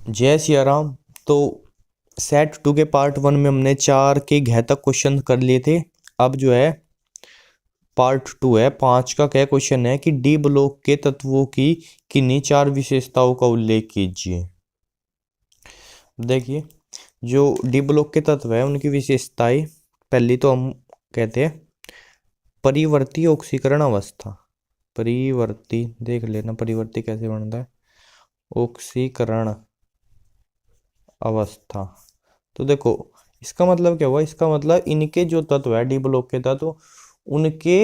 जय सिया राम। तो सेट 2 के पार्ट 1 में हमने 4 के घातक क्वेश्चन कर लिए थे। अब जो है पार्ट 2 है। 5 का क्या क्वेश्चन है कि डी ब्लॉक के तत्वों की किन्हीं 4 विशेषताओं का उल्लेख कीजिए। देखिए, जो डी ब्लॉक के तत्व है उनकी विशेषताएं, पहली तो हम कहते हैं परिवर्ती ऑक्सीकरण अवस्था। परिवर्ती देख लेना, परिवर्ती कैसे बनता है, ऑक्सीकरण अवस्था। तो देखो, इसका मतलब क्या हुआ, इसका मतलब इनके जो तत्व है डी ब्लॉक के तत्व, उनके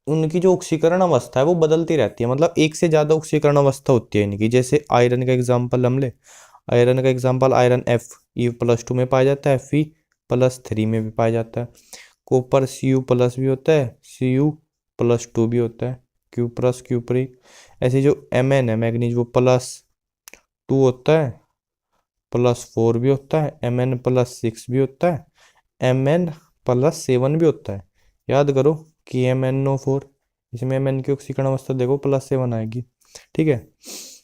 उनकी जो ऑक्सीकरण अवस्था है वो बदलती रहती है। मतलब एक से ज्यादा ऑक्सीकरण अवस्था होती है इनकी। जैसे आयरन का एग्जांपल हम ले, आयरन का एग्जांपल आयरन Fe+2 में पाया जाता है, Fe+3 में भी पाया जाता है। कॉपर Cu+ भी होता है, Cu+2 भी होता है, Q+Q3। ऐसे जो Mn है मैग्नीज, वो +2 होता है, +4 भी होता है, Mn+6 भी होता है, Mn+7 भी होता है। याद करो कि MnO4, इसमें Mn की ऑक्सीकरण अवस्था देखो +7 आएगी। ठीक है,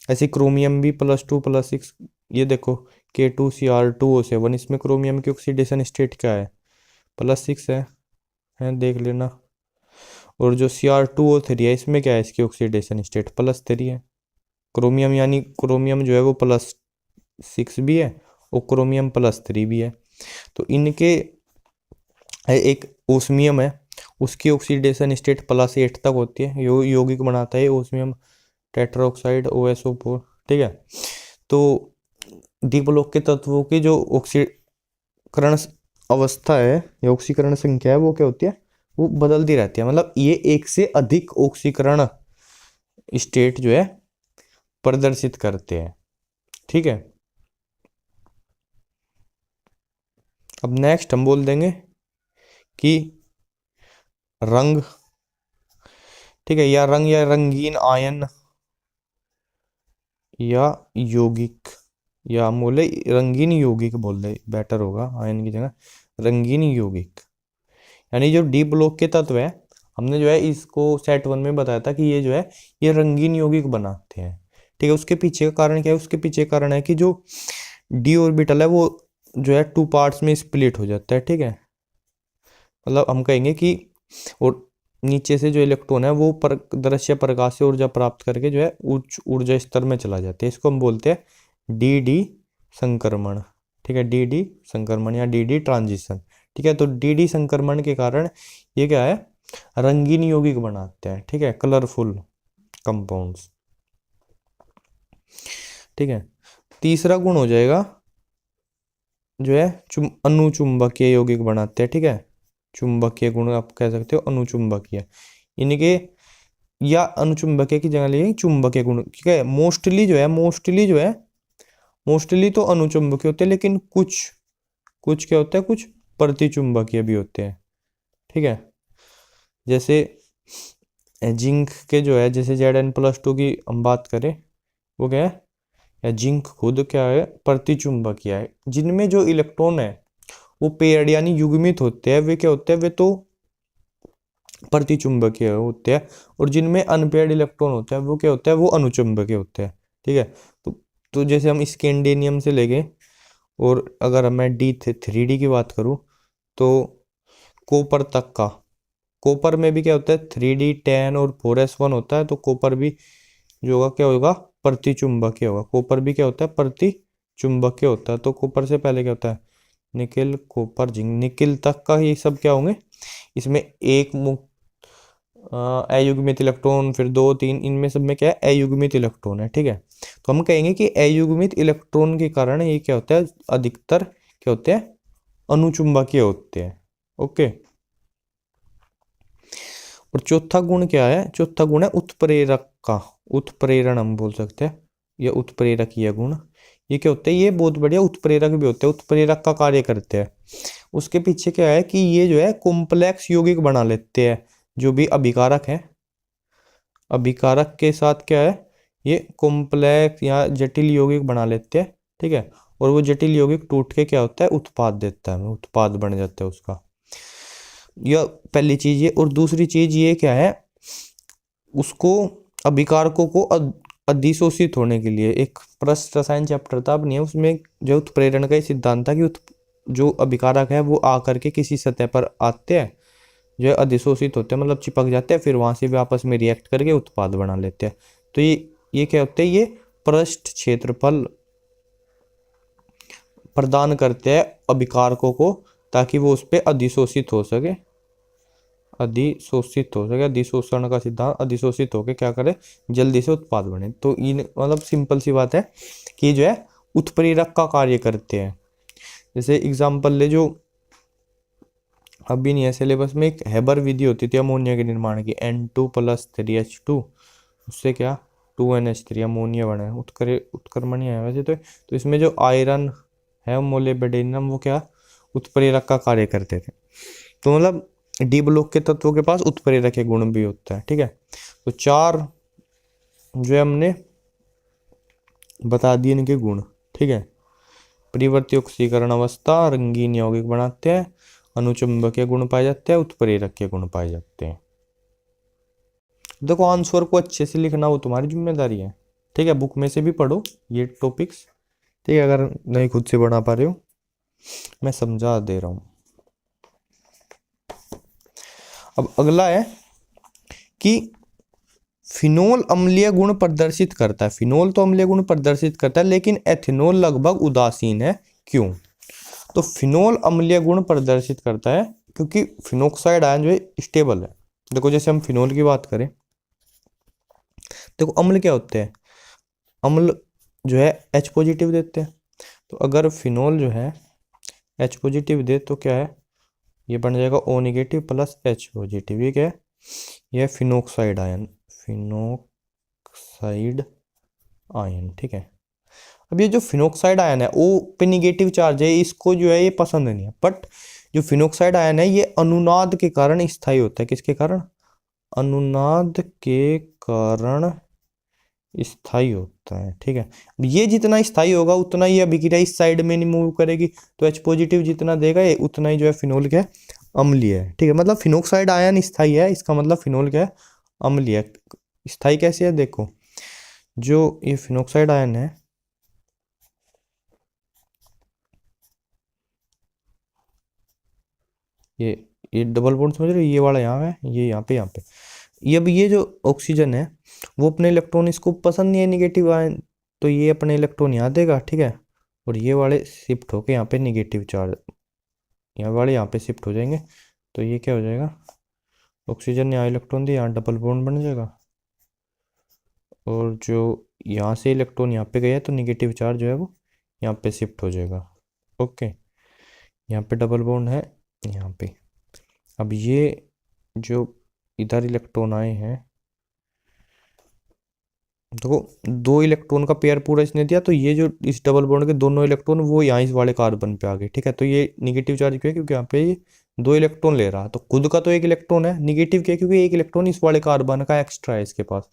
ऐसे क्रोमियम भी +2+6। ये देखो K2Cr2O7, इसमें क्रोमियम की ऑक्सीडेशन स्टेट क्या है, +6 है, देख लेना। और जो Cr2O3 है, इसमें क्या है, इसकी ऑक्सीडेशन स्टेट +3 है। क्रोमियम यानी क्रोमियम जो है वो +6 भी है और क्रोमियम +3 भी है। तो इनके एक ओस्मियम है, उसकी ऑक्सीडेशन स्टेट +8 तक होती है। यौगिक बनाता है ओस्मियम टेट्राऑक्साइड OSO4। ठीक है, तो डी ब्लॉक के तत्वों की जो ऑक्सीकरण अवस्था है या ऑक्सीकरण संख्या है वो क्या होती है, वो बदलती रहती है। मतलब ये एक से अधिक ऑक्सीकरण स्टेट जो है प्रदर्शित करते हैं। ठीक है, अब नेक्स्ट हम बोल देंगे कि रंग। ठीक है, या रंग या रंगीन आयन या यौगिक, या हम बोले रंगीन यौगिक बोल दे, बेटर होगा आयन की जगह रंगीन यौगिक। यानी जो डी ब्लॉक के तत्व है, हमने जो है इसको सेट 1 में बताया था कि ये जो है ये रंगीन यौगिक बनाते हैं। ठीक है, उसके पीछे का कारण क्या है, उसके पीछे कारण है कि जो डी ऑर्बिटल है वो जो है 2 पार्ट्स में स्प्लिट हो जाता है। ठीक है, मतलब हम कहेंगे कि और नीचे से जो इलेक्ट्रॉन है वो दृश्य प्रकाश से ऊर्जा प्राप्त करके जो है उच्च ऊर्जा स्तर में चला जाता है। इसको हम बोलते हैं डी संक्रमण। ठीक है, डी संक्रमण या डी ट्रांजिशन। ठीक है, तो डी संक्रमण के कारण ये क्या है, रंगीन यौगिक बनाते हैं। ठीक है, कलरफुल कंपाउंड्स। ठीक है, तीसरा गुण हो जाएगा जो है अनुचुंबकीय यौगिक बनाते हैं। ठीक है, चुंबकीय गुण आप कह सकते हो, अनुचुंबकीय इनके, या अनुचुंबकीय की जगह लिए चुंबकीय गुण। ठीक है, मोस्टली तो अनुचुंबकीय होते हैं, लेकिन कुछ कुछ क्या होता है, कुछ प्रतिचुंबकीय भी होते हैं। ठीक है, जैसे जिंक के जो है, जैसे Zn+2 की हम बात करें, वो क्या है, या जिंक खुद क्या है, प्रतिचुंबकीय है। जिनमें जो इलेक्ट्रॉन है वो पेयर्ड यानी युग्मित होते हैं, वे क्या होते हैं, वे तो प्रतिचुंबकीय होते हैं। और जिनमें अनपेयर्ड इलेक्ट्रॉन होता है वो क्या होता है, वो अनुचुंबकीय होते हैं। ठीक है, तो जैसे हम स्कैंडिनियम से लेंगे, और अगर मैं D3D की बात करूं, तो कॉपर तक का, कॉपर में भी क्या होता है 3D 10 और 4s1 होता है। तो कॉपर भी जो होगा क्या होगा, प्रतिचुंबकीय होगा। कॉपर भी क्या होता है, प्रतिचुंबकीय होता है। तो कॉपर से पहले क्या होता है, निकिल कॉपर जिंक, निकिल तक का ये सब क्या होंगे, इसमें एक मुक्त अयुग्मित इलेक्ट्रॉन, फिर 2 3, इनमें सब में क्या है, अयुग्मित इलेक्ट्रॉन है। ठीक है, तो हम कहेंगे कि अयुग्मित इलेक्ट्रॉन के कारण ये क्या होता है, अधिकतर क्या होते हैं, अनुचुंबकीय होते हैं। ओके, और चौथा गुण क्या है, चौथा गुण है उत्प्रेरक का, उत्प्रेरण हम बोल सकते हैं, या उत्प्रेरकीय गुण। ये क्या होता है, ये बहुत बढ़िया उत्प्रेरक भी होते हैं, उत्प्रेरक का कार्य करते हैं। उसके पीछे क्या है कि ये जो है कॉम्प्लेक्स यौगिक बना लेते हैं। जो भी अभिकारक है, अभिकारक के साथ क्या है, ये कॉम्प्लेक्स या जटिल यौगिक बना लेते हैं। ठीक है, और वो जटिल यौगिक टूट के क्या होता है, उत्पाद देता है, उत्पाद बन जाता है उसका। यह पहली चीज ये। और दूसरी चीज ये क्या है, उसको अभिकारकों को अधिशोषित होने के लिए, एक पृष्ठ रसायन चैप्टर था, अब नहीं है, उसमें जो उत्प्रेरण का सिद्धांत था कि जो अभिकारक है वो आकर के किसी सतह पर आते हैं, जो है अधिशोषित होते हैं, मतलब चिपक जाते हैं, फिर वहां से भी आपस में रिएक्ट करके उत्पाद बना लेते हैं। तो ये क्या होते हैं, ये पृष्ठ क्षेत्रफल प्रदान करते हैं अभिकारकों को, ताकि वो उस पर अधिशोषित हो सके, अधिशोषण का सिद्धांत, अधिशोषित होकर क्या करे, जल्दी से उत्पाद बने। तो इन मतलब सिंपल सी बात है कि जो है उत्प्रेरक का कार्य करते हैं। जैसे एग्जाम्पल ले, जो अभी नहीं है सिलेबस में, एक हैबर विधि होती थी अमोनिया के निर्माण की, N2+3H2, उससे क्या 2NH3 अमोनिया बना है, उत्क्रमणीय है वैसे तो इसमें जो आयरन है मोलिब्डेनम, वो क्या उत्प्रेरक का कार्य करते थे। तो मतलब डी ब्लॉक के तत्वों के पास उत्प्रेरक के गुण भी होता है, ठीक है। तो 4 जो है हमने बता दिए इनके गुण, ठीक है। परिवर्ती ऑक्सीकरण अवस्था, रंगीन यौगिक बनाते हैं, अनुचुंबकीय गुण पाए जाते हैं, उत्प्रेरक के गुण पाए जाते हैं। देखो आंसर को अच्छे से लिखना वो तुम्हारी जिम्मेदारी है, ठीक है। बुक में से भी पढ़ो ये टॉपिक्स, ठीक है। अगर नहीं खुद से बना पा रहे हो, मैं समझा दे रहा हूं। अब अगला है कि फिनोल अम्लीय गुण प्रदर्शित करता है। फिनोल तो अम्लीय गुण प्रदर्शित करता है, लेकिन एथेनॉल लगभग उदासीन है, क्यों? तो फिनोल अम्लीय गुण प्रदर्शित करता है क्योंकि फिनोक्साइड आयन जो है स्टेबल है। देखो जैसे हम फिनोल की बात करें, देखो अम्ल क्या होते हैं, अम्ल जो है H पॉजिटिव देते हैं। तो अगर फिनोल जो है H पॉजिटिव दे तो क्या है, ये बन जाएगा O negative plus H positive, ये क्या है, यह फिनोक्साइड आयन, फिनोक्साइड आयन, ठीक है। अब ये जो फिनोक्साइड आयन है O पे निगेटिव चार्ज है, इसको जो है ये पसंद नहीं है, बट जो फिनोक्साइड आयन है ये अनुनाद के कारण स्थायी होता है। किसके कारण? अनुनाद के कारण स्थायी होता है, ठीक है। ये जितना स्थायी होगा उतना ही अभिक्रिया इस साइड में नहीं मूव करेगी, तो H पॉजिटिव जितना देगा ये उतना ही जो है फिनोल क्या है, अम्लीय है, ठीक है। मतलब फिनोक्साइड आयन स्थायी है, इसका मतलब फिनोल क्या है, अम्लीय है। स्थायी कैसे है, देखो जो ये फिनोक्साइड आयन है, ये डबल बॉन्ड समझ रहे हो, ये वाला यहाँ है, ये यहाँ पे ये अब ये जो ऑक्सीजन है वो अपने इलेक्ट्रॉन इसको पसंद नहीं है निगेटिव आयन, तो ये अपने इलेक्ट्रॉन यहाँ देगा, ठीक है। और ये वाले शिफ्ट होके यहाँ पे निगेटिव चार्ज, यहाँ वाले यहाँ पे शिफ्ट हो जाएंगे, तो ये क्या हो जाएगा, ऑक्सीजन ने यहाँ इलेक्ट्रॉन दिया, यहाँ डबल बॉन्ड बन जाएगा, और जो यहाँ से इलेक्ट्रॉन यहाँ पे गया है तो निगेटिव चार्ज जो है वो यहाँ पे शिफ्ट हो जाएगा, ओके। यहाँ पे डबल बॉन्ड है यहाँ पे। अब ये जो इधर इलेक्ट्रॉन आए हैं, देखो 2 इलेक्ट्रॉन का पेयर पूरा इसने दिया, तो ये जो इस डबल बॉन्ड के दोनों इलेक्ट्रॉन वो यहाँ इस वाले कार्बन पे आ गए, ठीक है। तो ये निगेटिव चार्ज क्यों है, क्योंकि यहाँ पे ये 2 इलेक्ट्रॉन ले रहा, तो खुद का तो 1 इलेक्ट्रॉन है, निगेटिव क्या है, क्योंकि 1 इलेक्ट्रॉन इस वाले कार्बन का एक्स्ट्रा है इसके पास।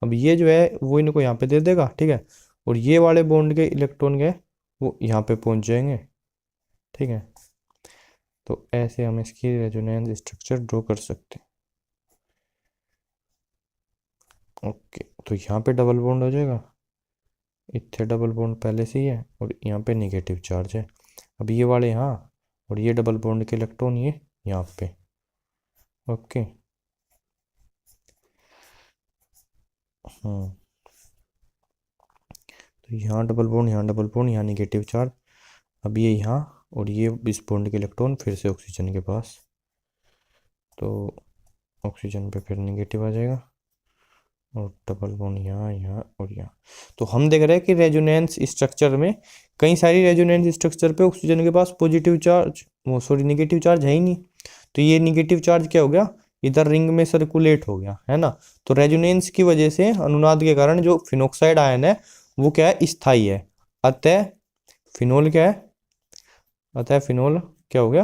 अब ये जो है वो इनको यहाँ पे दे देगा, ठीक है। और ये वाले बॉन्ड के इलेक्ट्रॉन गए वो यहाँ पे पहुँच जाएंगे, ठीक है। तो ऐसे हम इसकी रेजोनेंस स्ट्रक्चर ड्रॉ कर सकते हैं, ओके। तो यहाँ पे डबल बॉन्ड हो जाएगा, इतने डबल बॉन्ड पहले से ही है, और यहाँ पे नेगेटिव चार्ज है। अब ये वाले यहाँ, और ये डबल बॉन्ड के इलेक्ट्रॉन ये यहाँ पे, ओके। तो यहाँ डबल बॉन्ड, यहाँ डबल बॉन्ड, यहाँ नेगेटिव चार्ज। अब ये यहाँ, और ये इस बॉन्ड के इलेक्ट्रॉन फिर से ऑक्सीजन के पास, तो ऑक्सीजन पे फिर नेगेटिव आ जाएगा, और डबल बॉन्ड यहाँ, यहाँ और यहाँ। तो हम देख रहे हैं कि रेजोनेंस स्ट्रक्चर में कई सारी रेजोनेंस स्ट्रक्चर पे ऑक्सीजन के पास पॉजिटिव चार्ज, वो सॉरी नेगेटिव चार्ज है ही नहीं, तो ये नेगेटिव चार्ज क्या हो गया, इधर रिंग में सर्कुलेट हो गया, है ना। तो रेजोनेंस की वजह से, अनुनाद के कारण जो फिनोक्साइड आयन है वो क्या है, स्थायी है। अतः फिनोल क्या है, अतः फिनोल क्या हो गया,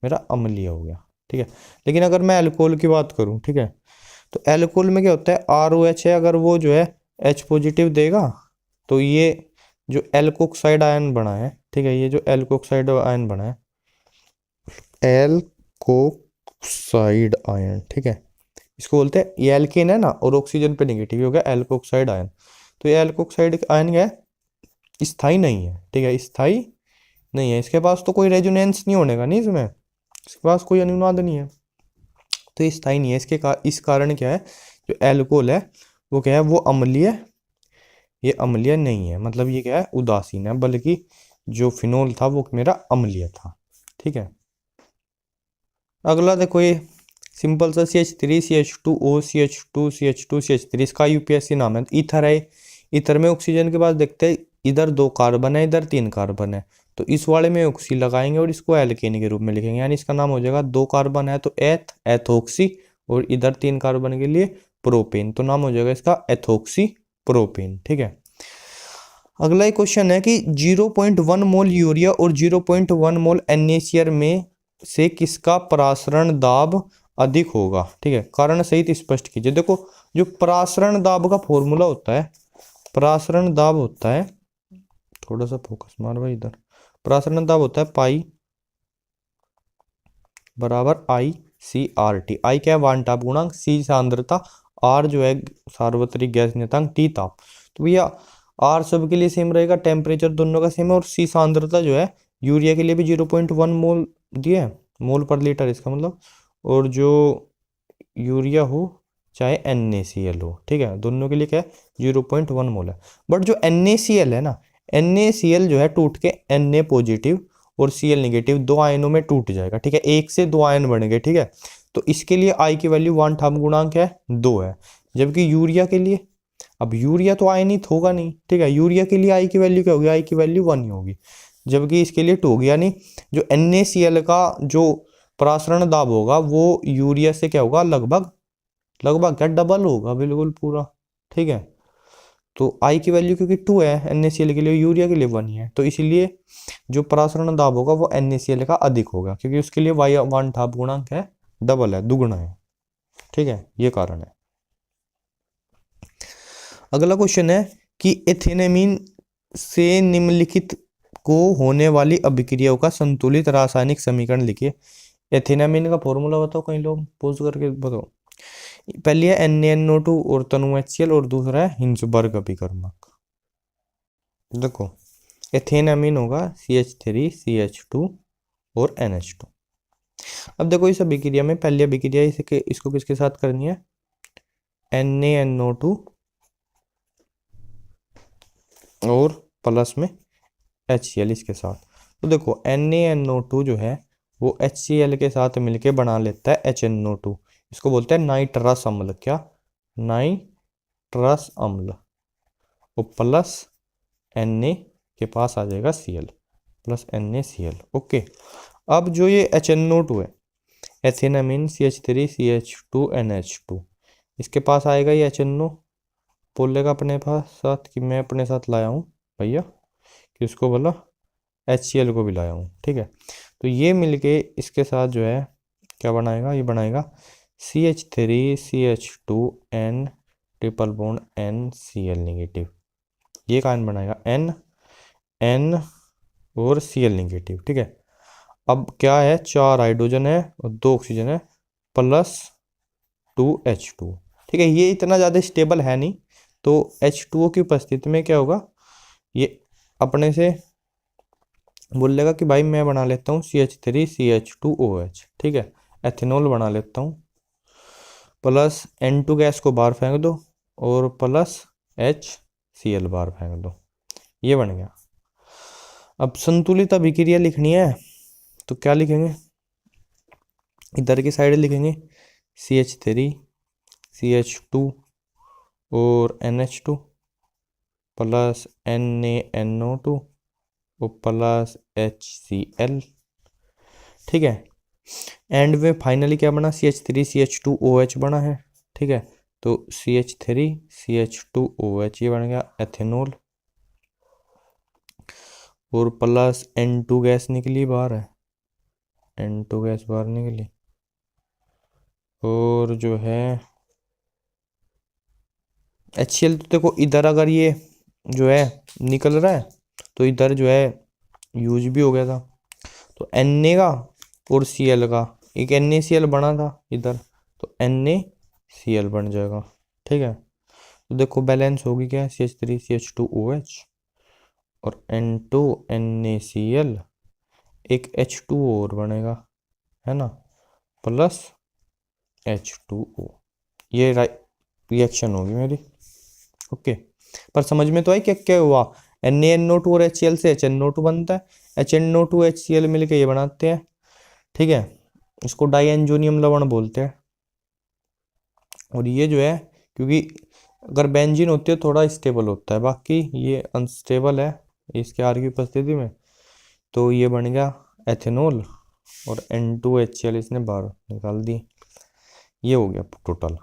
मेरा अम्लीय हो गया, ठीक है। लेकिन अगर मैं अल्कोहल की बात करूं, ठीक है, तो अल्कोहल में क्या होता है, ROH है, अगर वो जो है H पॉजिटिव देगा तो ये जो एल्कोक्साइड आयन बना है, ठीक है, ये जो एल्कोक्साइड आयन बना है, एल्कोक्साइड आयन, ठीक है, इसको बोलते हैं, ये एल्केन है ना, और ऑक्सीजन पे नेगेटिव हो गया एल्कोक्साइड आयन। तो ये एल्कोक्साइड आयन क्या है, स्थायी नहीं है, ठीक है, स्थायी नहीं है, इसके पास तो कोई रेजोनेंस नहीं होने का, नहीं इसमें, इसके पास कोई अनुनाद नहीं है, तो ये स्थायी नहीं है। इस कारण क्या है, जो एल्कोहल है वो क्या है, वो अम्लीय, ये अम्लीय नहीं है, मतलब ये क्या है, उदासीन है, बल्कि जो फिनोल था वो मेरा अम्लीय था, ठीक है। अगला देखो ये सिंपल सा CH3 CH2O CH2 CH2 CH3, इसका यूपीएससी नाम है, ईथर है। ईथर में ऑक्सीजन के बाद देखते हैं इधर 2 कार्बन है, इधर 3 कार्बन है, तो इस वाले में ऑक्सी लगाएंगे और इसको एल्केन के रूप में लिखेंगे, यानी इसका नाम हो जाएगा 2 कार्बन है तो एथोक्सी, और इधर 3 कार्बन के लिए प्रोपेन, तो नाम हो जाएगा इसका एथोक्सी प्रोपेन, ठीक है। अगला एक क्वेश्चन है कि 0.1 मोल यूरिया और 0.1 मोल NaCl में से किसका परासरण दाब अधिक होगा, ठीक है, कारण सहित स्पष्ट कीजिए। देखो जो परासरण दाब का फॉर्मूला होता है, परासरण दाब होता है, थोड़ा सा फोकस मार भाई इधर, परासरण दाब होता है पाई बराबर ICRT। आई क्या है, वान ताप गुणांक, सी सांद्रता, आर जो है सार्वत्रिक गैस नियतांक, टी ताप। तो भैया आर सब के लिए सेम रहेगा, टेम्परेचर दोनों का सेम है, और सी सांद्रता जो है यूरिया के लिए भी 0.1 मोल दिया है, मोल पर लीटर इसका मतलब, और जो यूरिया हो चाहे NaCl हो, ठीक है, दोनों के लिए क्या है 0.1 मोल है। बट जो NaCl है ना, NaCl जो है टूट के Na पॉजिटिव और Cl निगेटिव 2 आयनों में टूट जाएगा, ठीक है, 1 से 2 आयन बन गए, ठीक है, तो इसके लिए आई की वैल्यू वान ताप गुणांक है 2 है, जबकि यूरिया के लिए, अब यूरिया तो आयनित होगा नहीं, ठीक है, यूरिया के लिए आई की वैल्यू क्या होगी, आई की वैल्यू 1 ही होगी, जबकि इसके लिए 2 होगी, यानी जो NaCl का जो परासरण दाब होगा वो यूरिया से क्या होगा, लगभग लगभग क्या डबल होगा, बिल्कुल पूरा, ठीक है। तो आई की वैल्यू क्योंकि 2 है NaCl के लिए, यूरिया के लिए 1 ही है, तो इसीलिए जो परासरण दाब होगा वो NaCl का अधिक होगा, क्योंकि उसके लिए वान ताप गुणांक है डबल है, दुगुना है, ठीक है, ये कारण है। अगला क्वेश्चन है कि एथेनामीन से निम्नलिखित को होने वाली अभिक्रियाओं का संतुलित रासायनिक समीकरण लिखिए। एथेनामीन का फॉर्मूला बताओ, कई लोग पोज करके बताओ। पहली है NaNO2 और तनु HCl, और दूसरा है हिंसबर्ग अभिकर्मक। देखो एथेनामीन होगा CH3 CH2 और NH2। अब देखो इस अभिक्रिया में पहली अभिक्रिया इसको किसके साथ करनी है, NaNO2 और प्लस में HCl इसके साथ। तो देखो NaNO2 जो है वो HCl के साथ मिलके बना लेता है HNO2, इसको बोलते हैं नाइट्रस अम्ल, क्या, नाइट्रस अम्ल, और प्लस Na के पास आ जाएगा Cl, प्लस NaCl, ओके। अब जो ये HNO2 है, एथेनामीन CH3 CH2 NH2, इसके पास आएगा ये HNO, बोलेगा अपने पास साथ कि मैं अपने साथ लाया हूँ भैया, कि उसको बोला HCl को भी लाया हूँ, ठीक है। तो ये मिलके इसके साथ जो है क्या बनाएगा, ये बनाएगा CH3 CH2 N triple bond NCl negative, ये आयन बनाएगा N और Cl निगेटिव, ठीक है। अब क्या है, 4 हाइड्रोजन है और 2 ऑक्सीजन है, प्लस 2H2, ठीक है, ये इतना ज़्यादा स्टेबल है नहीं, तो H2O की उपस्थिति में क्या होगा, ये अपने से बोलेगा कि भाई मैं बना लेता हूँ CH3 CH2OH, ठीक है, एथेनॉल बना लेता हूँ, प्लस N2 गैस को बाहर फेंक दो और प्लस HCl बाहर फेंक दो, ये बन गया। अब संतुलित अभिक्रिया लिखनी है तो क्या लिखेंगे, इधर की साइड लिखेंगे CH3 CH2 और NH2 प्लस NaNO2 और प्लस HCl, ठीक है। एंड में फाइनली क्या बना, CH3 CH2OH बना है, ठीक है, तो CH3 CH2OH ये बन गया एथेनॉल, और प्लस N2 गैस निकली बाहर है, N2 गैस बाहर निकली, और जो है HCl, तो देखो इधर अगर ये जो है निकल रहा है तो इधर जो है यूज भी हो गया था, तो Na का और Cl का एक NaCl बना था इधर, तो NaCl बन जाएगा, ठीक है। तो देखो बैलेंस होगी क्या, CH3CH2OH और N2NaCl, एक H2O और बनेगा, है ना, प्लस H2O। ये रिएक्शन होगी मेरी। ओके, पर समझ में तो आई क्या क्या हुआ। NaNO2 और HCl से HNO2 बनता है, HNO2 HCl मिलके ये बनाते हैं, ठीक है, इसको डाइएन्जोनियम लवण बोलते हैं। और ये जो है, क्योंकि अगर बेंजीन होती है थोड़ा स्टेबल होता है, बाकी ये अनस्टेबल है इसके आर की उपस्थिति में, तो ये बन गया एथेनॉल और N2HCl इसने बाहर निकाल दी। ये हो गया टोटल।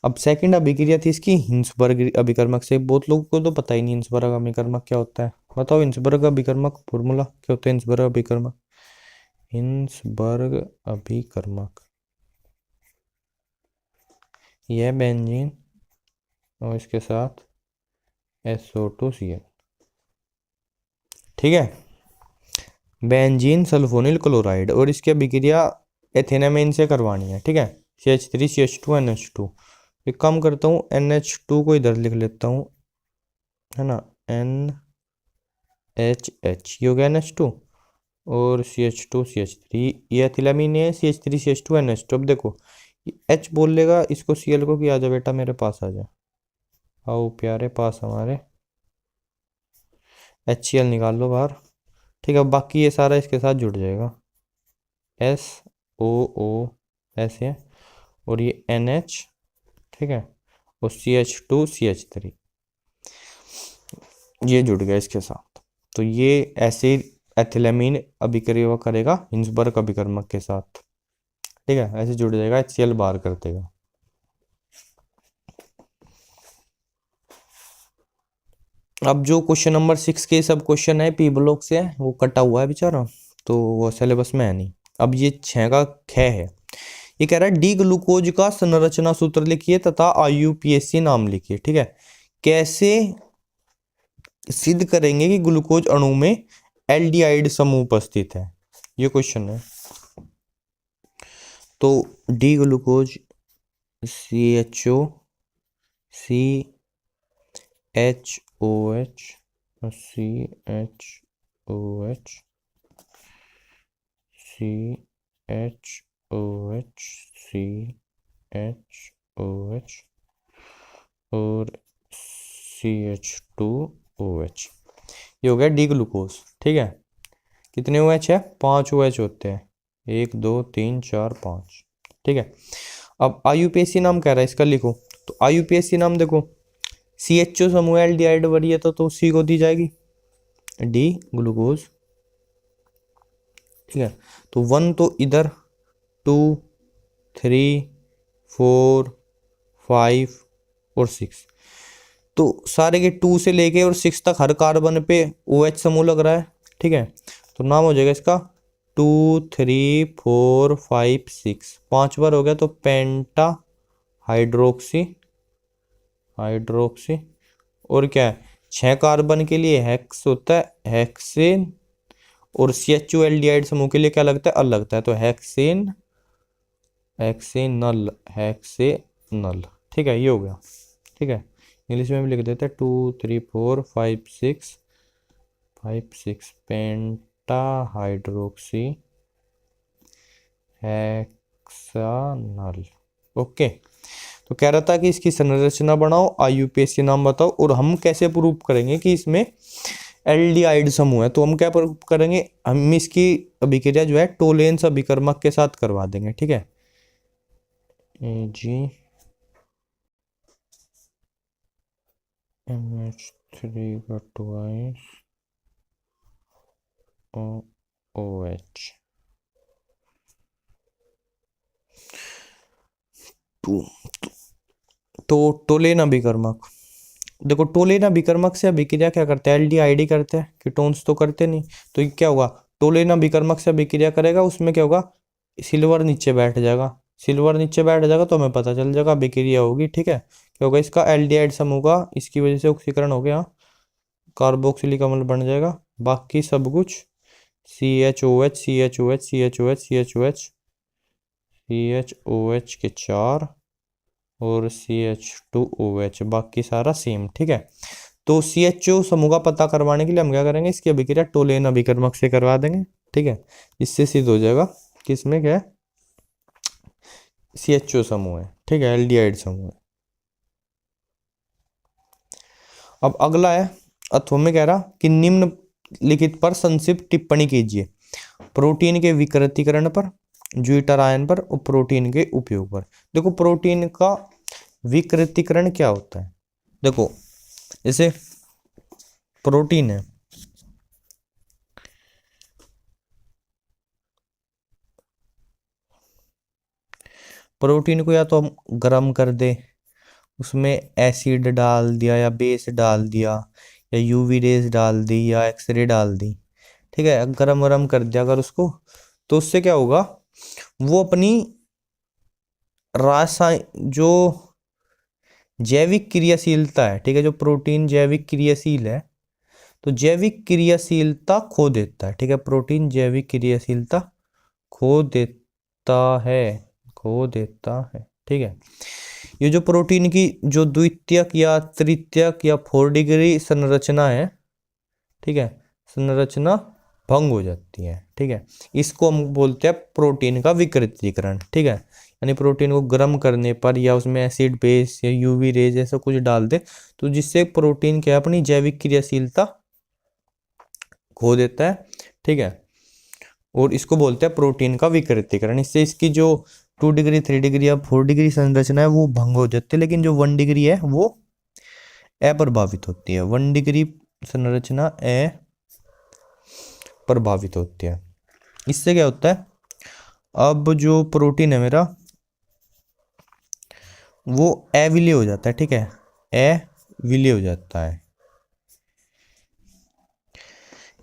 अब सेकंड अभिक्रिया थी इसकी हिंसबर्ग अभिकर्मक से। बहुत लोगों को तो पता ही नहीं हिंसबर्ग अभिकर्मक क्या होता है। बताओ हिंसबर्ग अभिकर्मक फॉर्मूला क्या होता है। हिंसबर्ग अभिकर्मक, हिंसबर्ग अभिकर्मक, यह बेंजीन और इसके साथ SO2Cl, ठीक है, बेंजीन सल्फोनिल क्लोराइड, और इसकी अभिक्रिया एथेनामीन से करवानी है, ठीक है, CH3CH2NH2। एक काम करता हूँ, NH2 को इधर लिख लेता हूँ, है ना, NHH, ये हो गया NH2 और CH2CH3, ये एथिलामीन है CH3CH2NH2। अब देखो H बोल लेगा इसको Cl को कि आ जा बेटा मेरे पास आ जा, आओ प्यारे पास हमारे, HCl निकाल लो बाहर, ठीक है। बाकी ये सारा इसके साथ जुड़ जाएगा, SOO ऐसे है, और ये NH, ठीक है, और CH2CH3 ये जुड़ गया इसके साथ। तो ये ऐसे एथिलामीन अभिक्रिया करेगा हिंसबर्ग अभिकर्मक के साथ, ठीक है, ऐसे जुड़ जाएगा, HCl बाहर कर देगा। अब जो क्वेश्चन नंबर 6 के सब क्वेश्चन है पी ब्लॉक से, वो कटा हुआ है बेचारा, तो वो सिलेबस में है नहीं। अब ये 6 का ख है, ये कह रहा है डी ग्लूकोज का संरचना सूत्र लिखिए तथा IUPAC नाम लिखिए, ठीक है। कैसे सिद्ध करेंगे कि ग्लूकोज अणु में एल्डिहाइड समूह उपस्थित है, ये क्वेश्चन है। तो D glucose CHO CHOH CHOH CHOH CHOH और CH2OH, ये हो गया डी ग्लूकोज, ठीक है। कितने OH है, 5 OH होते हैं, 1 2 3 4 5, ठीक है। अब IUPAC नाम कह रहा है इसका, लिखो। तो IUPAC नाम देखो, CHO समूह एल्डिहाइड वरीयता तो C को दी जाएगी, डी ग्लूकोज, ठीक है। तो 1 तो इधर, 2 3 4 5 और 6, तो सारे के 2 से लेके और 6 तक हर कार्बन पे OH समूह लग रहा है, ठीक है। तो नाम हो जाएगा इसका 2 3 4 5 6, 5 बार हो गया, तो पेंटा हाइड्रोक्सी हाइड्रोक्सी, और क्या है 6 कार्बन के लिए हेक्स होता है, हेक्सेन, और CHO एल्डिहाइड समूह के लिए क्या लगता है, अल लगता है, तो हेक्सेन हेक्सेनल हेक्सेनल, ठीक है, ये हो गया, ठीक है। इंग्लिश में भी लिख देते हैं 2 3 4 5 6 पेंटा हाइड्रोक्सी हेक्सानल, ओके। तो कह रहा था कि इसकी संरचना बनाओ, IUPAC नाम बताओ, और हम कैसे प्रूव करेंगे कि इसमें एल्डिहाइड समूह है। तो हम क्या प्रूव करेंगे, हम इसकी अभिक्रिया जो है टोलेंस अभिकर्मक के साथ करवा देंगे, ठीक है। MH3 का ट्वाइस OH 2, तो टोलेन अभिकर्मक, देखो टोलेन अभिकर्मक से अभिक्रिया क्या करते हैं, एल्डिहाइड करते हैं, कीटोन्स तो करते नहीं। तो ये क्या होगा, टोलेन अभिकर्मक से अभिक्रिया करेगा, उसमें क्या होगा, सिल्वर नीचे बैठ जाएगा, सिल्वर नीचे बैठ जाएगा तो हमें पता चल जाएगा अभिक्रिया होगी, ठीक है। क्या होगा, इसका एल्डिहाइड समूह का इसकी वजह से ऑक्सीकरण हो गया, कार्बोक्सिलिक अम्ल बन जाएगा, बाकी सब कुछ CHOH CHOH CHOH CHOH CHOH के 4 और CH2OH, बाकी सारा सेम। ठीक है, तो CHO समूह का पता करवाने के लिए हम क्या करेंगे, इसकी अभिक्रिया टोलेन अभिकर्मक से करवा देंगे। ठीक है, इससे सिद्ध हो जाएगा कि इसमें क्या है, CHO समूह है। ठीक है, एल्डिहाइड समूह है। अब अगला है अथवा में कह रहा कि निम्नलिखित पर संक्षिप्त टिप्पणी कीजिए। प्रोटीन के विकृतीकरण पर, ज्विटर आयन पर और प्रोटीन के उपयोग पर। देखो प्रोटीन का विकृतीकरण क्या होता है, देखो जैसे प्रोटीन है, प्रोटीन को या तो हम गर्म कर दे, उसमें एसिड डाल दिया या बेस डाल दिया या यूवी रेज डाल दी या एक्सरे डाल दी। ठीक है, गरम गरम कर दिया अगर उसको, तो उससे क्या होगा, वो अपनी जो जैविक क्रियाशीलता है, ठीक है, जो प्रोटीन जैविक क्रियाशील है, तो जैविक क्रियाशीलता खो देता है। ठीक है, प्रोटीन जैविक क्रियाशीलता खो देता है, खो देता है। ठीक है, ये जो प्रोटीन की जो द्वितीयक या तृतीयक या 4 डिग्री संरचना है, ठीक है, संरचना भंग हो जाती है। ठीक है, इसको हम बोलते हैं प्रोटीन का विकृतीकरण। ठीक है, यानी प्रोटीन को गर्म करने पर या उसमें एसिड बेस या यूवी रेज ऐसा कुछ डाल दे, तो जिससे प्रोटीन क्या अपनी जैविक क्रियाशीलता खो देता है। ठीक है, और इसको बोलते हैं प्रोटीन का विकृतीकरण। इससे इसकी जो 2 डिग्री 3 डिग्री या 4 डिग्री संरचना है वो भंग हो जाती है, लेकिन जो 1 डिग्री है वो अप्रभावित होती है। 1 डिग्री संरचना अप्रभावित होती है। इससे क्या होता है, अब जो प्रोटीन है मेरा वो अविलीय हो जाता है। ठीक है, अविलीय हो जाता है।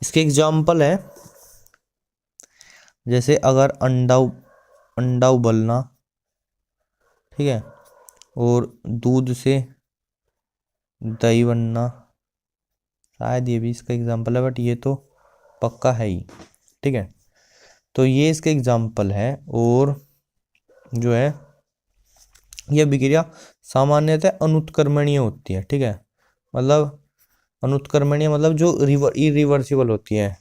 इसके एग्जाम्पल है, जैसे अगर अंडा उबलना, ठीक है, और दूध से दही बनना, शायद ये भी इसका एग्जाम्पल है, बट ये तो पक्का है ही। ठीक है, तो ये इसके एग्जाम्पल है। और जो है यह विक्रिया सामान्यतः अनुत्क्रमणीय होती है। ठीक है, मतलब अनुत्क्रमणीय मतलब जो इरिवर्सिबल होती है।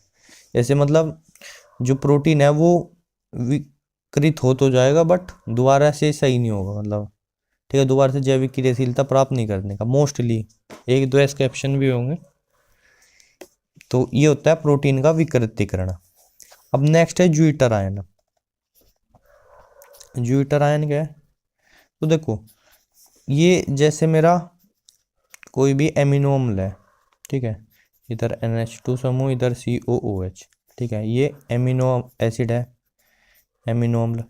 जैसे मतलब जो प्रोटीन है वो विकृत हो तो जाएगा, बट दोबारा से सही नहीं होगा, मतलब ठीक है, दोबारा से जैविक क्रियाशीलता प्राप्त नहीं करने का, मोस्टली 1-2 एक्सेप्शन भी होंगे। तो ये होता है प्रोटीन का विकृतीकरण। अब नेक्स्ट है ज्विटर आयन। ज्विटर आयन क्या है, तो देखो ये जैसे मेरा कोई भी एमिनो अम्ल है, ठीक है, इधर NH2 समूह, इधर COOH। ठीक है, ये एमिनो एसिड है, एमिनो अम्ल।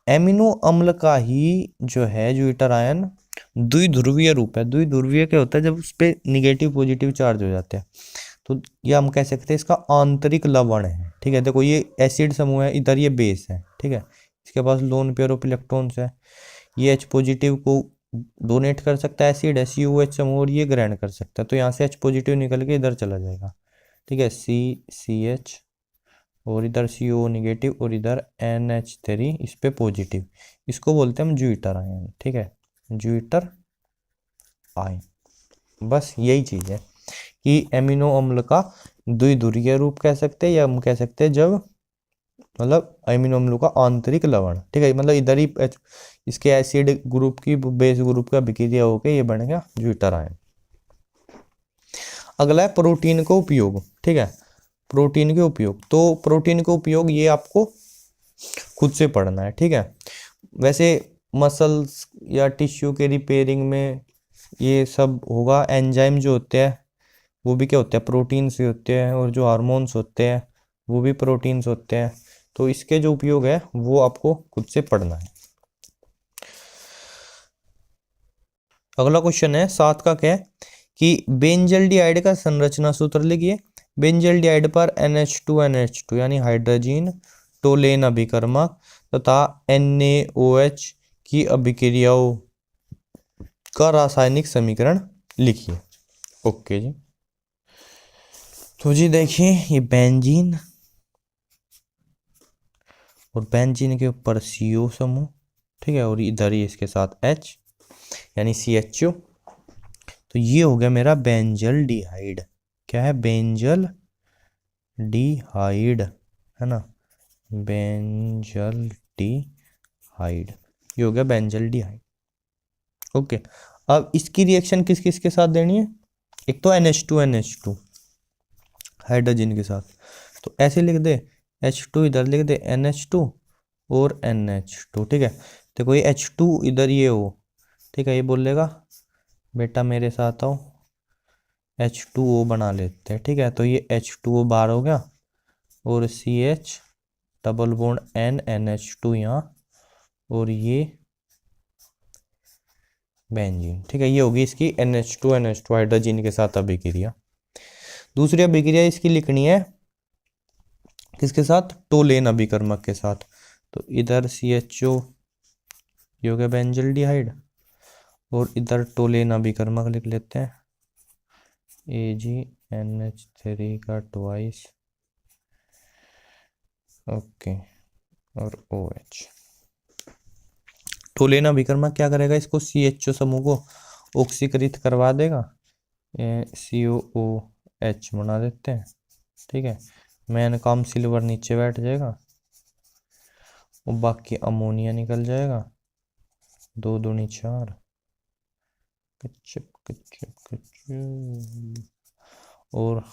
एमिनो अम्ल का ही जो है ज्विटर आयन द्विध्रुवीय रूप है। द्विध्रुवीय क्या होता है, जब उस पर निगेटिव पॉजिटिव चार्ज हो जाते हैं, तो ये हम कह सकते हैं इसका आंतरिक लवण है। ठीक है, देखो ये एसिड समूह है, इधर ये बेस है। ठीक है, इसके पास लोन पेयर ऑफ इलेक्ट्रॉन्स है, ये H पॉजिटिव को डोनेट कर सकता है एसिड है, COH समूह, और ये ग्रहण कर सकता है, तो यहाँ से H पॉजिटिव निकल के इधर चला जाएगा। ठीक है, CH, और इधर CO निगेटिव, और इधर NH3 इस पे पॉजिटिव। इसको बोलते हैं हम ज्विटर आयन। ठीक है, ज्विटर आयन। बस यही चीज़ है कि एमिनो अम्ल का द्विध्रुवीय रूप कह सकते हैं, या हम कह सकते हैं जब मतलब एमिनो अम्लों का आंतरिक लवण। ठीक है, मतलब इधर ही इसके एसिड ग्रुप की बेस ग्रुप का विक्रिया होकर ये बन गया ज्विटर आयन। अगला है प्रोटीन का उपयोग। ठीक है, प्रोटीन के उपयोग, तो प्रोटीन का उपयोग ये आपको खुद से पढ़ना है। ठीक है, वैसे मसल्स या टिश्यू के रिपेयरिंग में ये सब होगा। एंजाइम जो होते हैं वो भी क्या होते हैं, प्रोटीन से होते हैं, और जो हार्मोन्स होते हैं वो भी प्रोटीन्स होते हैं। तो इसके जो उपयोग है वो आपको खुद से पढ़ना है। अगला क्वेश्चन है 7 का, क्या है कि बेंजल्डिहाइड का संरचना सूत्र लिखिए। बेंजल्डिहाइड पर NH2 यानी हाइड्रोजन टोलेन अभिकर्मक तथा NaOH की अभिक्रियाओं का रासायनिक समीकरण लिखिए। ओके जी, तो जी देखिए ये बेंजीन, और बेंजीन के ऊपर CO समूह, ठीक है, और इधर ही इसके साथ H यानी CHO। तो ये हो गया मेरा बेंजल डिहाइड। क्या है? बेंजल डिहाइड, है ना, बेंजल डिहाइड, ये हो गया बेंजल डिहाइड। ओके, अब इसकी रिएक्शन किस किस के साथ देनी है? एक तो NH2 हाइड्रोजन के साथ, तो ऐसे लिख दे, H2 इधर लिख दे, NH2 और NH2, ठीक है। देखो ये H2 इधर ये हो, ठीक है, ये बोलेगा बेटा मेरे साथ आओ, H2O बना लेते हैं, ठीक है। तो ये H2O बाहर हो गया और CH डबल बॉन्ड NH2 यहाँ, और ये बेंजीन, ठीक है। ये होगी इसकी NH2 हाइड्रोजन के साथ अभिक्रिया। दूसरी अभिक्रिया इसकी लिखनी है किसके साथ? टोलेन अभिकर्मक के साथ। तो इधर CHO ये हो गया बेंजल डिहाइड, और इधर टोलेन अभिकर्मक लिख लेते हैं, AgNH3 का ट्वाइस, ओके, और OH। टोलेन अभिकर्मक क्या करेगा? इसको CHO समूह को ऑक्सीकृत करवा देगा, COOH बना देते हैं, ठीक है। मेन काम सिल्वर नीचे बैठ जाएगा और बाकी अमोनिया निकल जाएगा, 2 दूनी 4, कच्चप कच्चप कच्चप, और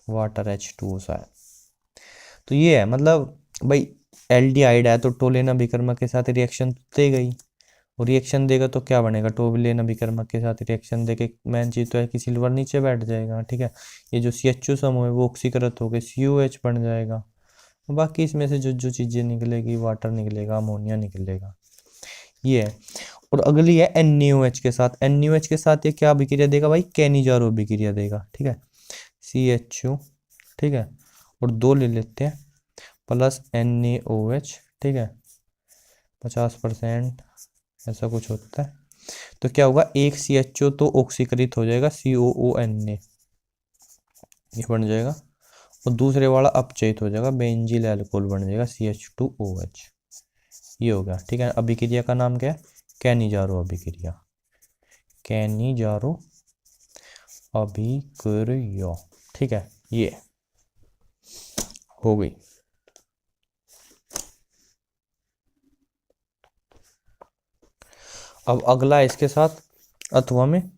वाटर H2O सा है। तो ये है, मतलब भाई एल्डिहाइड है तो टोलेन अभिकर्मक के साथ रिएक्शन देगा ही, और रिएक्शन देगा तो क्या बनेगा? टोलेन अभिकर्मक के साथ रिएक्शन देके मेन चीज़ तो है कि सिल्वर नीचे बैठ जाएगा, ठीक है। ये जो CHO समूह है वो ऑक्सीकृत होकर COH बन जाएगा, बाकी इसमें से जो जो चीज़ें निकलेगी, वाटर निकलेगा, अमोनिया निकलेगा, ये है। और अगली है NaOH के साथ। NaOH के साथ ये क्या अभिक्रिया देगा भाई? कैनिजारो अभिक्रिया देगा, ठीक है। CHO, ठीक है, और 2 ले लेते हैं प्लस NaOH, ठीक है, 50% ऐसा कुछ होता है। तो क्या होगा? एक CHO तो ऑक्सीकृत हो जाएगा, COONA ये बन जाएगा, और दूसरे वाला अपचयित हो जाएगा, बेंजील अल्कोहल बन जाएगा, CH2OH, ये हो गया, ठीक है। अभिक्रिया का नाम क्या है? कैनिजारो अभिक्रिया, कैनिजारो अभिक्रिया, ठीक है, ये हो गई। अब अगला इसके साथ अथवा में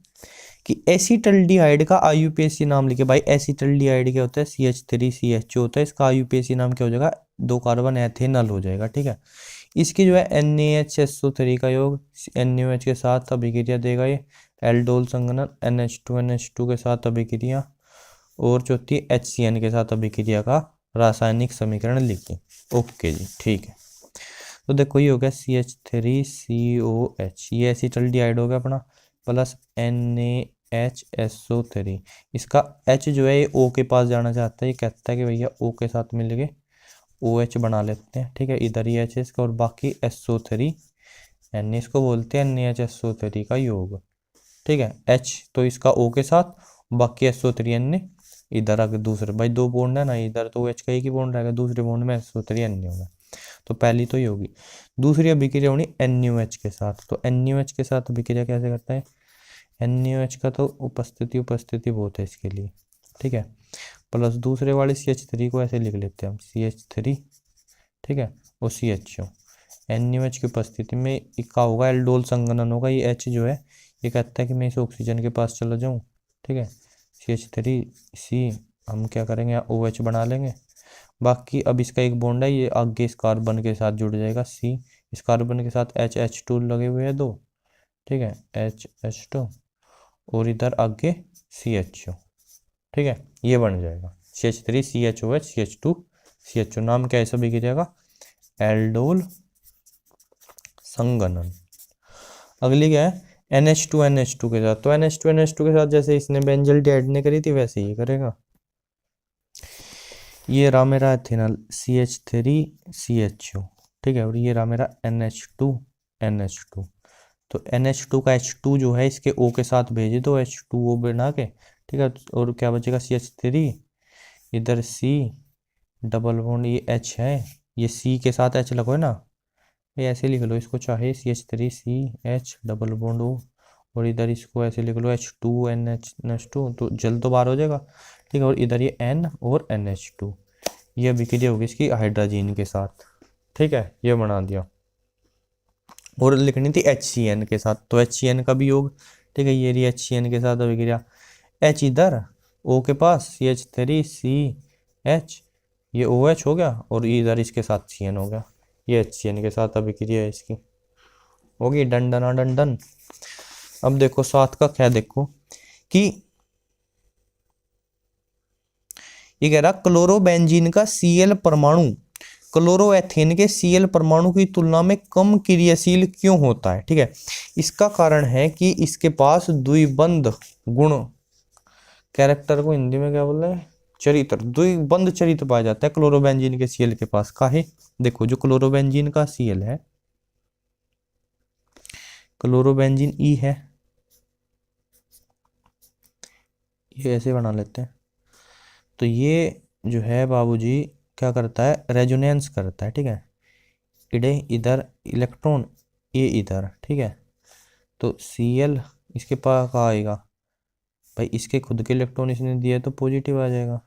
कि एसिटल्डिहाइड का IUPAC नाम लिखे। भाई एसिटल्डिहाइड क्या होता है? CH3CHO होता है, इसका IUPAC नाम क्या हो जाएगा? 2 कार्बन एथेनल हो जाएगा, ठीक है। इसकी जो है NaHSO3 का योग NaOH के साथ अभिक्रिया देगा, ये एल्डोल संघनन NH2NH2 के साथ अभिक्रिया, और चौथी HCN के साथ अभिक्रिया का रासायनिक समीकरण लिखिए। ओके जी, ठीक है। तो देखो ये हो गया CH3COH, ये एसिटल्डिहाइड हो गया अपना, प्लस NaHSO3, इसका H जो है ये O के पास जाना चाहता है, ये कहता है कि भैया O के साथ मिल के OH बना लेते हैं, ठीक है। इधर ही H है इसका, और बाकी SO3 Na, इसको बोलते हैं NaHSO3 का योग, ठीक है। H तो इसका O के साथ, बाकी SO3 Na इधर आगे दूसरे, भाई 2 बॉन्ड है ना, इधर तो OH का एक ही बॉन्ड रहेगा, दूसरे बॉन्ड में SO3 Na होगा। तो पहली तो ये होगी। दूसरी अभिक्रिया होनी NaOH के साथ। तो NaOH के साथ अभिक्रिया कैसे करता है? NaOH का तो उपस्थिति बहुत है इसके लिए, ठीक है, प्लस दूसरे वाले CH3 को ऐसे लिख लेते हैं हम, CH3, ठीक है, और CHO। NaOH की उपस्थिति में क्या होगा? एल्डोल संघनन होगा, ये H जो है ये कहता है कि मैं इस ऑक्सीजन के पास चला जाऊँ, ठीक है। CH3C हम क्या करेंगे? यहाँ OH बना लेंगे, बाकी अब इसका एक बॉन्ड है, ये आगे इस कार्बन के साथ जुड़ जाएगा, C, इस कार्बन के साथ HH2 लगे हुए हैं 2, ठीक है, HH2, और इधर आगे CHO, ठीक है, ये बन जाएगा CH3CHOH CH2CHO। नाम क्या है इस अभिक्रिया का? एल्डोल संघनन। अगली क्या है? NH2NH2 के साथ। तो NH2NH2 के साथ जैसे इसने बेंजल डिहाइड ने करी थी वैसे ही करेगा। ये रहा मेरा एथेनल CH3CHO, ठीक है, और ये रहा मेरा NH2NH2। तो NH2 का H2 जो है इसके O के साथ भेजे दो, H2O बना के, ठीक है, और क्या बचेगा? CH3, इधर C डबल बॉन्ड, ये H है, ये C के साथ H लगो है ना, ये ऐसे लिख लो इसको, चाहे CH3CH डबल बॉन्ड O, और इधर इसको ऐसे लिख लो H2NH2, तो जल तो बाहर हो जाएगा, ठीक है। और इधर ये N और NH2, ये अभिक्रिया होगी इसकी हाइड्रोजन के साथ, ठीक है, ये बना दिया। और लिखनी थी HCN के साथ, तो HCN का भी योग, ठीक है, ये रही HCN के साथ अभिक्रिया। H इधर O के पास CH3CH, ये OH हो गया, और इधर इसके साथ CN हो गया, ये HCN के साथ अभिक्रिया है इसकी, होगी डन डन डन डन। अब देखो साथ का क्या, देखो कि ये कह रहा क्लोरोबेंजीन का Cl परमाणु क्लोरोएथेन के Cl परमाणु की तुलना में कम क्रियाशील क्यों होता है, ठीक है। इसका कारण है कि इसके पास द्विबंध गुण, कैरेक्टर को हिंदी में क्या बोल रहे हैं, चरित्र, द्विबंध चरित्र पाया जाता है क्लोरोबेंजीन के Cl के पास। काहे, देखो जो क्लोरोबेंजीन का Cl है, क्लोरोबेंजीन E है, ये ऐसे बना लेते हैं, तो ये जो है बाबूजी क्या करता है, रेजोनेंस करता है, ठीक है। इधर इधर इलेक्ट्रॉन, ये इधर, ठीक है, तो Cl इसके पास कहाँ आएगा भाई, इसके खुद के इलेक्ट्रॉन इसने दिया तो पॉजिटिव आ जाएगा,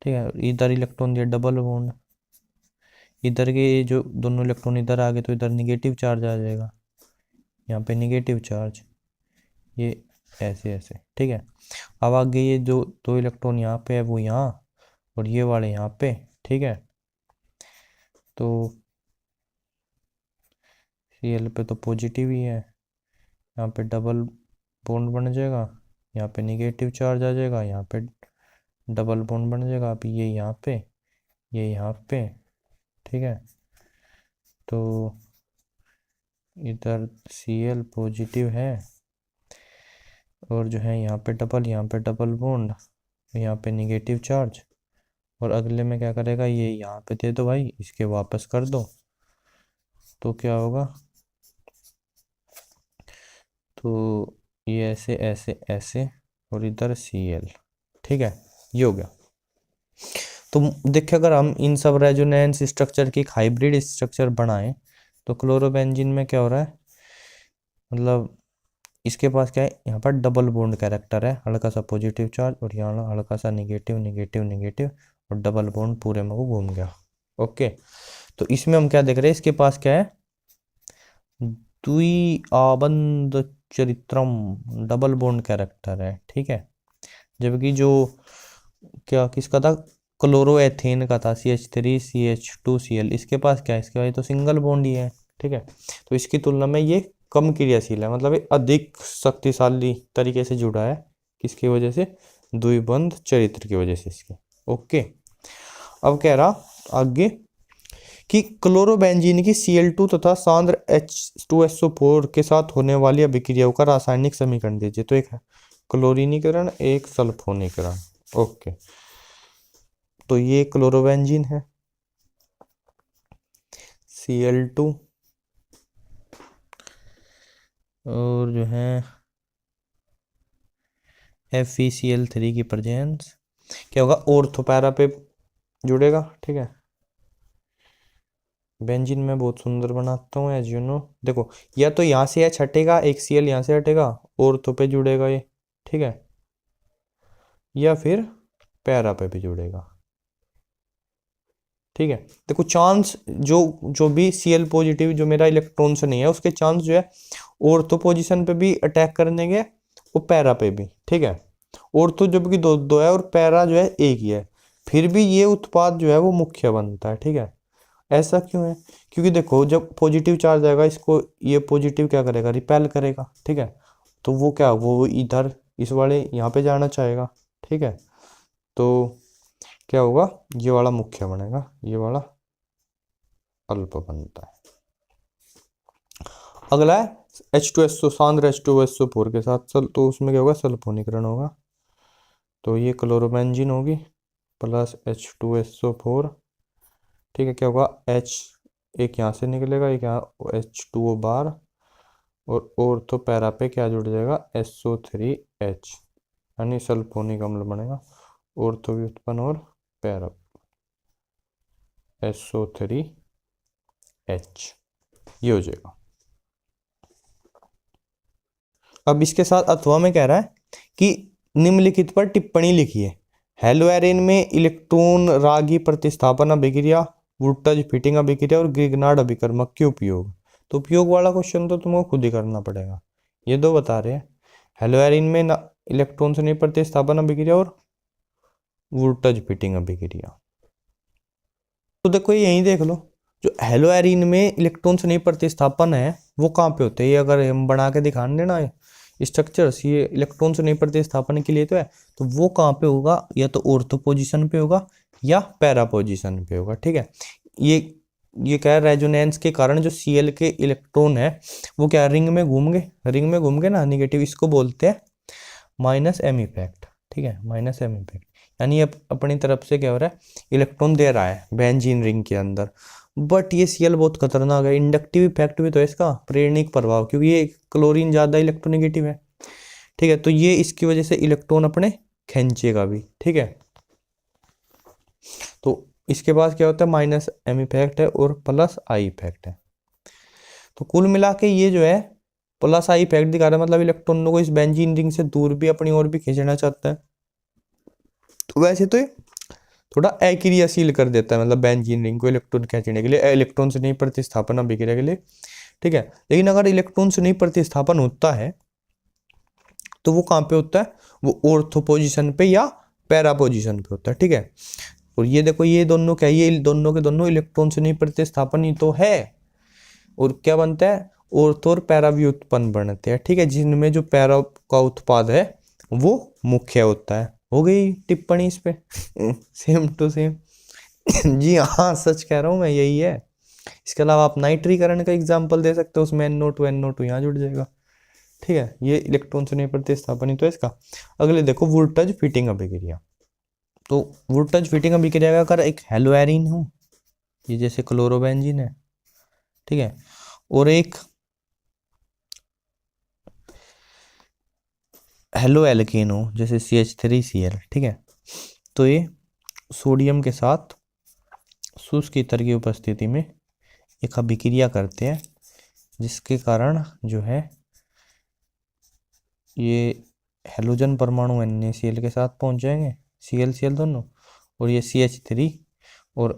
ठीक है। इधर इलेक्ट्रॉन दिया डबल बॉन्ड, इधर के जो दोनों इलेक्ट्रॉन इधर आ गए तो इधर निगेटिव चार्ज आ जाएगा, यहाँ पे निगेटिव चार्ज, ये ऐसे ऐसे, ठीक है। अब आगे ये जो दो इलेक्ट्रॉन यहाँ पे है वो यहाँ, और ये वाले यहाँ पे, ठीक है। तो Cl पे तो पॉजिटिव ही है, यहाँ पे डबल बॉन्ड बन जाएगा, यहाँ पे निगेटिव चार्ज आ जाएगा, यहाँ पे डबल बॉन्ड बन जाएगा। अभी ये यहाँ पे, ये यहाँ पे, ठीक है। तो इधर Cl पॉजिटिव है, और जो है यहाँ पे डबल बॉन्ड, यहाँ पे निगेटिव चार्ज, और अगले में क्या करेगा, ये यहाँ पे दे दो भाई, इसके वापस कर दो, तो क्या होगा, तो ये ऐसे ऐसे ऐसे, और इधर Cl, ठीक है, ये हो गया। तो देखिए अगर हम इन सब रेजोनेंस स्ट्रक्चर की एक हाइब्रिड स्ट्रक्चर बनाएं, तो क्लोरोबेंजीन में क्या हो रहा है, मतलब इसके पास क्या है, यहाँ पर डबल बॉन्ड कैरेक्टर है, हल्का सा पॉजिटिव चार्ज, और यहाँ हल्का सा निगेटिव निगेटिव निगेटिव, और डबल बॉन्ड पूरे में वो घूम गया। ओके, तो इसमें हम क्या देख रहे हैं, इसके पास क्या है, द्विआबंध चरित्रम, डबल बॉन्ड कैरेक्टर है, ठीक है। जबकि जो क्या किसका था, क्लोरोएथेन का था CH3CH2Cl, इसके पास क्या है, इसके पास तो सिंगल बॉन्ड ही है, ठीक है। तो इसकी तुलना में ये कम क्रियाशील है, मतलब ये अधिक शक्तिशाली तरीके से जुड़ा है, किसकी वजह से, द्विबंध चरित्र की वजह से इसके। ओके, अब कह रहा आगे कि क्लोरोबेंजीन की Cl2 तथा सांद्र H2SO4 के साथ होने वाली अभिक्रियाओं का रासायनिक समीकरण दीजिए। तो एक है क्लोरीनीकरण, एक सल्फोनीकरण। ओके, तो ये क्लोरोबेंजीन है, Cl2, और जो है FeCl3 की प्रेजेंस, क्या होगा, ऑर्थो पैरा पे जुड़ेगा, ठीक है। बेंजीन में बहुत सुंदर बनाता हूँ एज यू नो, देखो या तो यहाँ से H हटेगा, एक Cl यहाँ से हटेगा, ऑर्थो पे जुड़ेगा ये, ठीक है, या फिर पैरा पे भी जुड़ेगा, ठीक है। देखो चांस जो जो भी Cl पॉजिटिव जो मेरा इलेक्ट्रॉन से नहीं है, उसके चांस जो है ऑर्थो पोजीशन पे भी अटैक करने के, वो पैरा पे भी, ठीक है। ऑर्थो जब कि दो दो है और पैरा जो है एक ही है, फिर भी ये उत्पाद जो है वो मुख्य बनता है, ठीक है। ऐसा क्यों है, क्योंकि देखो जब पॉजिटिव चार्ज आएगा, इसको ये पॉजिटिव क्या करेगा, रिपेल करेगा, ठीक है। तो वो क्या, वो इधर इस वाले यहाँ पे जाना चाहेगा, ठीक है। तो क्या होगा, ये वाला मुख्य बनेगा, ये वाला अल्प बनता है। अगला है H2SO, सांद्र H2SO4 के साथ तो उसमें क्या होगा, सल्फोनीकरण होगा। तो ये क्लोरोबेंजीन होगी प्लस H2SO4, ठीक है। क्या होगा, H एक यहाँ से निकलेगा, एक यहाँ H2O बार, और ऑर्थो पैरा पे क्या जुड़ जाएगा, SO3H, यानी सल्फोनिक अम्ल बनेगा, ऑर्थो व्युत्पन्न और पैरा SO3H, ये हो जाएगा। अब इसके साथ अथवा में कह रहा है कि निम्नलिखित पर टिप्पणी लिखिए। हेलो एरिन में इलेक्ट्रॉन रागी प्रतिस्थापन अभिक्रिया, वुर्टज फिटिंग अभिक्रिया और ग्रिग्नार्ड अभिकर्मक के उपयोग। तो उपयोग वाला क्वेश्चन तो तुमको खुद ही करना पड़ेगा। ये दो बता रहे हैं, हेलो एरिन में इलेक्ट्रॉन से प्रतिस्थापन अभिक्रिया और वुर्टज फिटिंग अभिक्रिया। तो देखो यही देख लो, जो हेलो एरिन में इलेक्ट्रॉन से प्रतिस्थापन है वो कहाँ पे होते हैं, ये अगर हम बना के दिखाने देना है स्ट्रक्चर्स, ये इलेक्ट्रॉन से प्रतिस्थापन के लिए तो है, तो वो कहाँ पे होगा, या तो ऑर्थो पोजीशन पे होगा या पैरा पोजीशन पे होगा। ठीक है, ये क्या है, रेजोनेंस के कारण जो Cl के इलेक्ट्रॉन है वो क्या रिंग में घूम गए ना निगेटिव, इसको बोलते हैं माइनस एम इफेक्ट। ठीक है, माइनस एम इफेक्ट, यानी अपनी तरफ से क्या हो रहा है, इलेक्ट्रॉन दे रहा है बेंजीन रिंग के अंदर। बट ये Cl बहुत खतरनाक है, इंडक्टिव इफेक्ट भी तो है इसका, प्रेरणिक प्रभाव, क्योंकि ये क्लोरीन ज़्यादा इलेक्ट्रोनेगेटिव है। ठीक है, तो ये इसकी वजह से इलेक्ट्रॉन अपने खींचेगा भी। ठीक है, तो इसके बाद क्या होता है, माइनस एम इफेक्ट है और प्लस आई इफेक्ट है। तो कुल मिला के ये जो है प्लस आई इफेक्ट दिखा रहा है, मतलब इलेक्ट्रॉनों को इस बेंजीन रिंग से दूर भी अपनी ओर भी खींचना चाहता है। तो वैसे तो ये थोड़ा अक्रियाशील कर देता है, मतलब बेंजीन रिंग को इलेक्ट्रॉन खींचने के लिए, इलेक्ट्रॉन से नहीं प्रतिस्थापन अभिक्रिया के लिए। ठीक है, लेकिन अगर इलेक्ट्रॉन से नहीं प्रतिस्थापन होता है तो वो कहाँ पे होता है, वो ऑर्थो पोजीशन पे या पैरा पोजीशन पे होता है। ठीक है, और ये देखो ये दोनों क्या, ये दोनों के दोनों इलेक्ट्रॉन से नहीं प्रतिस्थापन ही तो है, और क्या बनता है, ऑर्थो और पैरा भी उत्पन्न बनते हैं। ठीक है, जिनमें जो पैरा का उत्पाद है वो मुख्य होता है। हो गई टिप्पणी इस पे सेम टू सेम जी हाँ, सच कह रहा हूँ मैं, यही है। इसके अलावा आप नाइट्रीकरण का एग्जाम्पल दे सकते हो, उसमें NO2 यहाँ जुड़ जाएगा। ठीक है, ये इलेक्ट्रॉन से नहीं प्रतिस्थापन ही तो है इसका। अगले देखो वुर्टज फिटिंग अभिक्रिया। तो वुर्टज फिटिंग अभिक्रिया का अगर एक हेलो एरिन हो, ये जैसे क्लोरोबेंजीन है, ठीक है, और एक हेलो एल्केन हो जैसे CH3Cl, ठीक है, तो ये सोडियम के साथ शुष्क ईथर की उपस्थिति में एक अभिक्रिया करते हैं, जिसके कारण जो है ये हेलोजन परमाणु NaCl के साथ पहुंच जाएंगे, Cl दोनों, और ये CH3 और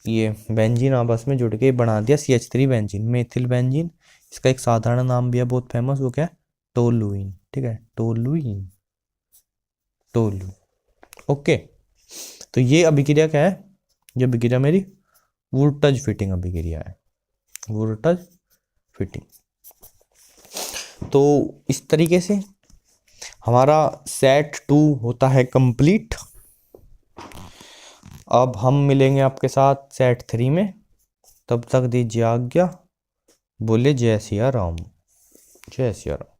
ये बेंजीन आपस में जुड़ के बना दिया CH3 बेंजीन, मेथिल बेंजीन। इसका एक साधारण नाम भी है बहुत फेमस, वो क्या है, टोलुइन। ठीक है, टोलू। ओके, तो ये अभिक्रिया क्या है, ये अभिक्रिया मेरी वुर्टज फिटिंग अभिक्रिया है, वुर्टज फिटिंग। तो इस तरीके से हमारा सेट 2 होता है कंप्लीट। अब हम मिलेंगे आपके साथ सेट 3 में, तब तक दीजिए आज्ञा। बोले जय सिया राम, जय सिया राम।